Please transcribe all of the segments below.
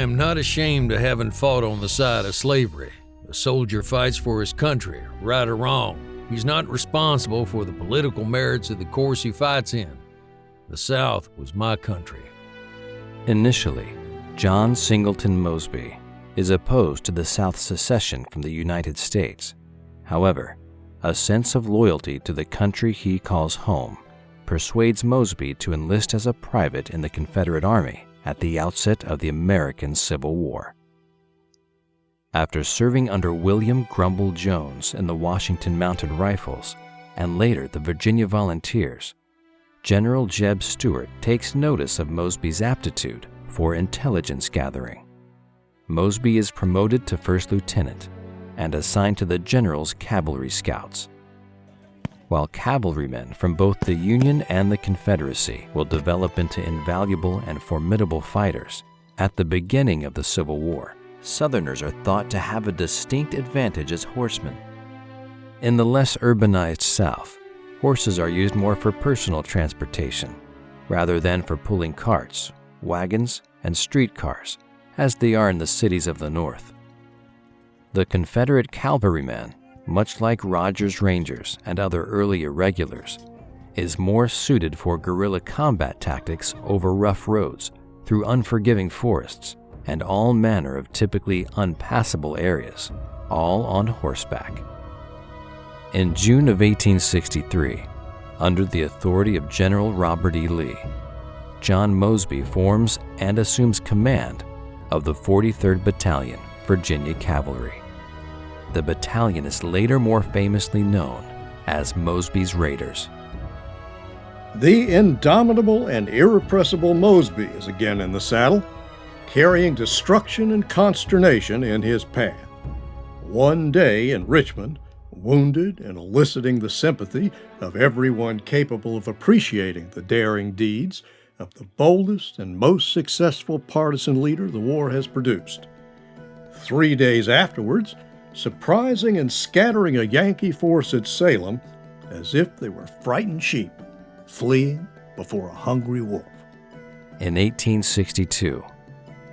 am not ashamed of having fought on the side of slavery. A soldier fights for his country, right or wrong. He's not responsible for the political merits of the course he fights in. The South was my country. Initially, John Singleton Mosby is opposed to the South's secession from the United States. However, a sense of loyalty to the country he calls home persuades Mosby to enlist as a private in the Confederate Army at the outset of the American Civil War. After serving under William Grumble Jones in the Washington Mounted Rifles and later the Virginia Volunteers, General Jeb Stuart takes notice of Mosby's aptitude for intelligence gathering. Mosby is promoted to first lieutenant and assigned to the general's cavalry scouts. While cavalrymen from both the Union and the Confederacy will develop into invaluable and formidable fighters, at the beginning of the Civil War, Southerners are thought to have a distinct advantage as horsemen. In the less urbanized South, horses are used more for personal transportation, rather than for pulling carts, wagons, and streetcars, as they are in the cities of the North. The Confederate cavalryman, much like Rogers' Rangers and other early irregulars, is more suited for guerrilla combat tactics over rough roads, through unforgiving forests, and all manner of typically unpassable areas, all on horseback. In June of 1863, under the authority of General Robert E. Lee, John Mosby forms and assumes command of the 43rd Battalion, Virginia Cavalry. The battalion is later more famously known as Mosby's Raiders. The indomitable and irrepressible Mosby is again in the saddle, carrying destruction and consternation in his path. One day in Richmond, wounded and eliciting the sympathy of everyone capable of appreciating the daring deeds of the boldest and most successful partisan leader the war has produced. 3 days afterwards, surprising and scattering a Yankee force at Salem as if they were frightened sheep fleeing before a hungry wolf. In 1862,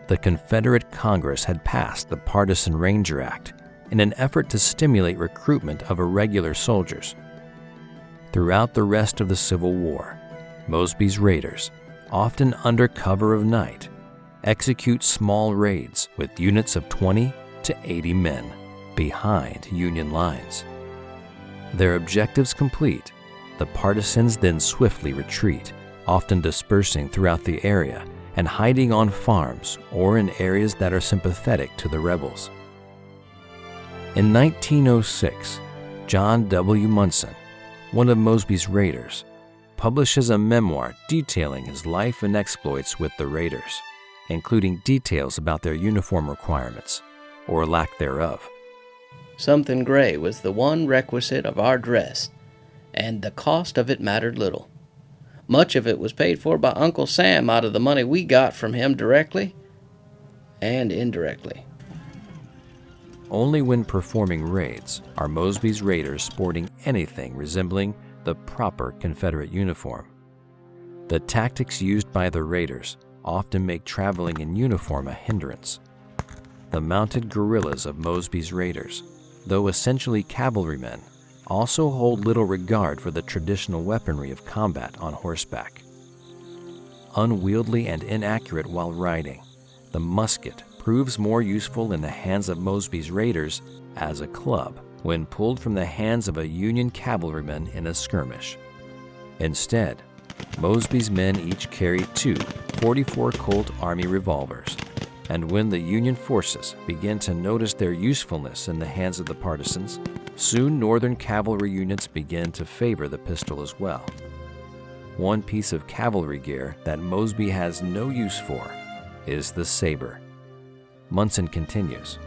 the Confederate Congress had passed the Partisan Ranger Act in an effort to stimulate recruitment of irregular soldiers. Throughout the rest of the Civil War, Mosby's Raiders, often under cover of night, execute small raids with units of 20 to 80 men behind Union lines. Their objectives complete, the partisans then swiftly retreat, often dispersing throughout the area and hiding on farms or in areas that are sympathetic to the rebels. In 1906, John W. Munson, one of Mosby's raiders, publishes a memoir detailing his life and exploits with the raiders, including details about their uniform requirements, or lack thereof. Something gray was the one requisite of our dress, and the cost of it mattered little. Much of it was paid for by Uncle Sam out of the money we got from him directly and indirectly. Only when performing raids are Mosby's raiders sporting anything resembling the proper Confederate uniform. The tactics used by the raiders often make traveling in uniform a hindrance. The mounted guerrillas of Mosby's raiders, though essentially cavalrymen, also hold little regard for the traditional weaponry of combat on horseback. Unwieldy and inaccurate while riding, the musket proves more useful in the hands of Mosby's raiders as a club when pulled from the hands of a Union cavalryman in a skirmish. Instead, Mosby's men each carry 2 44 Colt Army revolvers, and when the Union forces begin to notice their usefulness in the hands of the partisans, soon Northern cavalry units begin to favor the pistol as well. One piece of cavalry gear that Mosby has no use for is the saber. Munson continues,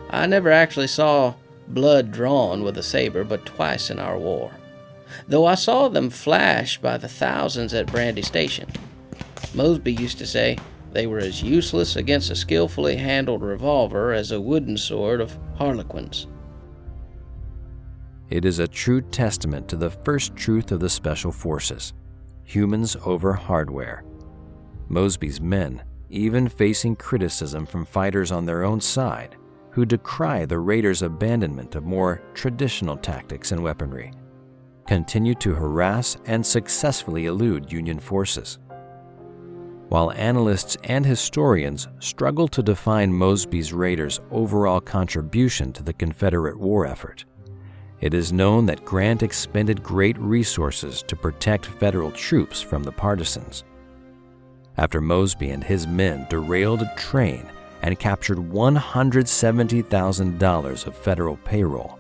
I never actually saw blood drawn with a saber but twice in our war, though I saw them flash by the thousands at Brandy Station. Mosby used to say they were as useless against a skillfully handled revolver as a wooden sword of harlequins. It is a true testament to the first truth of the Special Forces: humans over hardware. Mosby's men, even facing criticism from fighters on their own side who decry the raiders' abandonment of more traditional tactics and weaponry, continued to harass and successfully elude Union forces. While analysts and historians struggle to define Mosby's raiders' overall contribution to the Confederate war effort, it is known that Grant expended great resources to protect Federal troops from the partisans. After Mosby and his men derailed a train and captured $170,000 of Federal payroll,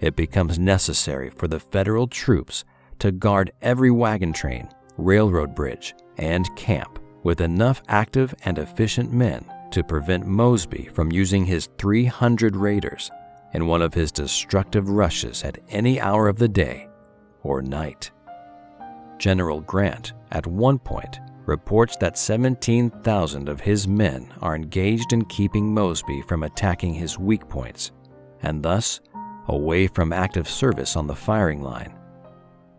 it becomes necessary for the Federal troops to guard every wagon train, railroad bridge, and camp with enough active and efficient men to prevent Mosby from using his 300 raiders in one of his destructive rushes at any hour of the day or night. General Grant, at one point, reports that 17,000 of his men are engaged in keeping Mosby from attacking his weak points, and thus away from active service on the firing line.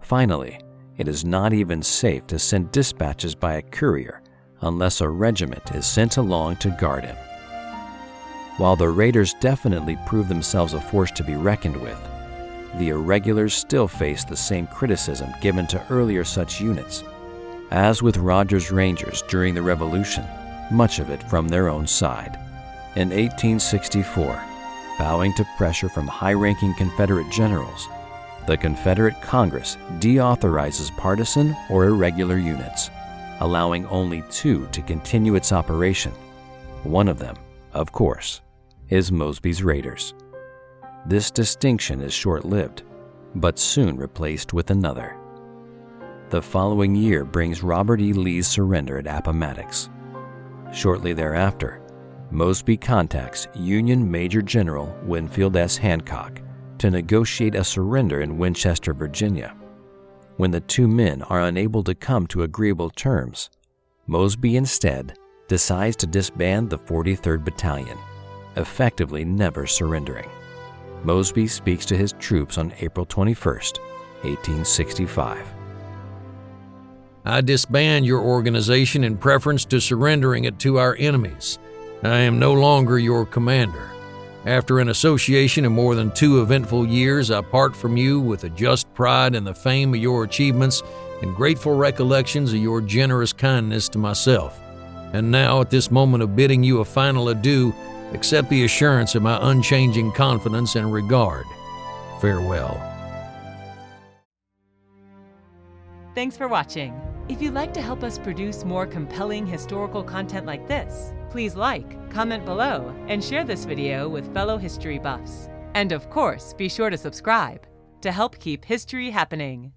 Finally, it is not even safe to send dispatches by a courier unless a regiment is sent along to guard him. While the raiders definitely proved themselves a force to be reckoned with, the Irregulars still face the same criticism given to earlier such units. As with Rogers' Rangers during the Revolution, much of it from their own side. In 1864, bowing to pressure from high-ranking Confederate generals, the Confederate Congress deauthorizes partisan or irregular units, allowing only 2 to continue its operation. One of them, of course, is Mosby's Raiders. This distinction is short-lived, but soon replaced with another. The following year brings Robert E. Lee's surrender at Appomattox. Shortly thereafter, Mosby contacts Union Major General Winfield S. Hancock to negotiate a surrender in Winchester, Virginia. When the two men are unable to come to agreeable terms, Mosby instead decides to disband the 43rd Battalion, effectively never surrendering. Mosby speaks to his troops on April 21, 1865. I disband your organization in preference to surrendering it to our enemies. I am no longer your commander. After an association of more than 2 eventful years, I part from you with a just pride in the fame of your achievements and grateful recollections of your generous kindness to myself. And now, at this moment of bidding you a final adieu, accept the assurance of my unchanging confidence and regard. Farewell. Thanks for watching. If you'd like to help us produce more compelling historical content like this, please like, comment below, and share this video with fellow history buffs. And of course, be sure to subscribe to help keep history happening.